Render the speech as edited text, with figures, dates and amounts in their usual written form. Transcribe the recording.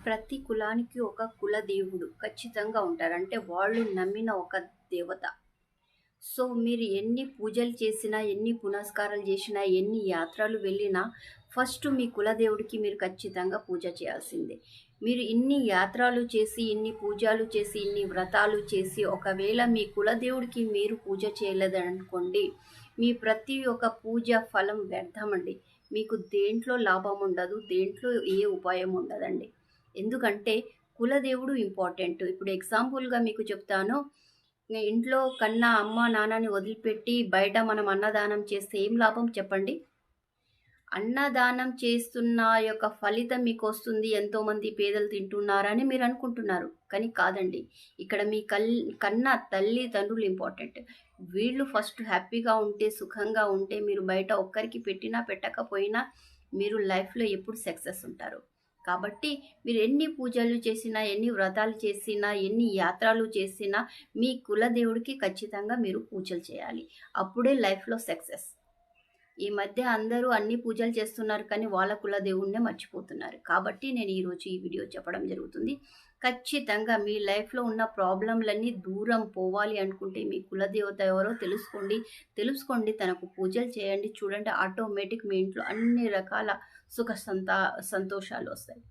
ప్రతి కులానికి ఒక కుల దేవుడు ఖచ్చితంగా ఉంటారు. అంటే వాళ్ళు నమ్మిన ఒక దేవత. సో మీరు ఎన్ని పూజలు చేసినా, ఎన్ని పునస్కారాలు చేసినా, ఎన్ని యాత్రలు వెళ్ళినా ఫస్ట్ మీ కులదేవుడికి మీరు ఖచ్చితంగా పూజ చేయాల్సిందే. మీరు ఇన్ని యాత్రలు చేసి, ఇన్ని పూజలు చేసి, ఇన్ని వ్రతాలు చేసి ఒకవేళ మీ కులదేవుడికి మీరు పూజ చేయలేదనుకోండి, మీ ప్రతి ఒక్క పూజ ఫలం వ్యర్థమండి. మీకు దేంట్లో లాభం ఉండదు, దేంట్లో ఏ ఉపాయం ఉండదండి. ఎందుకంటే కులదేవుడు ఇంపార్టెంట్. ఇప్పుడు ఎగ్జాంపుల్గా మీకు చెప్తాను. ఇంట్లో కన్నా అమ్మ నాన్నని వదిలిపెట్టి బయట మనం అన్నదానం చేస్తే ఏం లాభం చెప్పండి? అన్నదానం చేస్తున్న యొక్క ఫలితం మీకు వస్తుంది, ఎంతోమంది పేదలు తింటున్నారని మీరు అనుకుంటున్నారు. కానీ కాదండి. ఇక్కడ మీ కన్నా తల్లిదండ్రులు ఇంపార్టెంట్. వీళ్ళు ఫస్ట్ హ్యాపీగా ఉంటే, సుఖంగా ఉంటే మీరు బయట ఒక్కరికి పెట్టినా పెట్టకపోయినా మీరు లైఫ్లో ఎప్పుడు సక్సెస్ ఉంటారు. కాబట్టి మీరు ఎన్ని పూజలు చేసినా, ఎన్ని వ్రతాలు చేసినా, ఎన్ని యాత్రలు చేసినా మీ కులదేవుడికి ఖచ్చితంగా మీరు పూజలు చేయాలి. అప్పుడే లైఫ్లో సక్సెస్. ఈ మధ్య అందరూ అన్ని పూజలు చేస్తున్నారు కానీ వాళ్ళ కులదేవుడినే మర్చిపోతున్నారు. కాబట్టి నేను ఈరోజు ఈ వీడియో చెప్పడం జరుగుతుంది. ఖచ్చితంగా మీ లైఫ్లో ఉన్న ప్రాబ్లంలన్నీ దూరం పోవాలి అనుకుంటే మీ కులదేవత ఎవరో తెలుసుకోండి, తనకు పూజలు చేయండి. చూడండి, ఆటోమేటిక్ మీ ఇంట్లో అన్ని రకాల సుఖ సంతోషాలు వస్తాయి.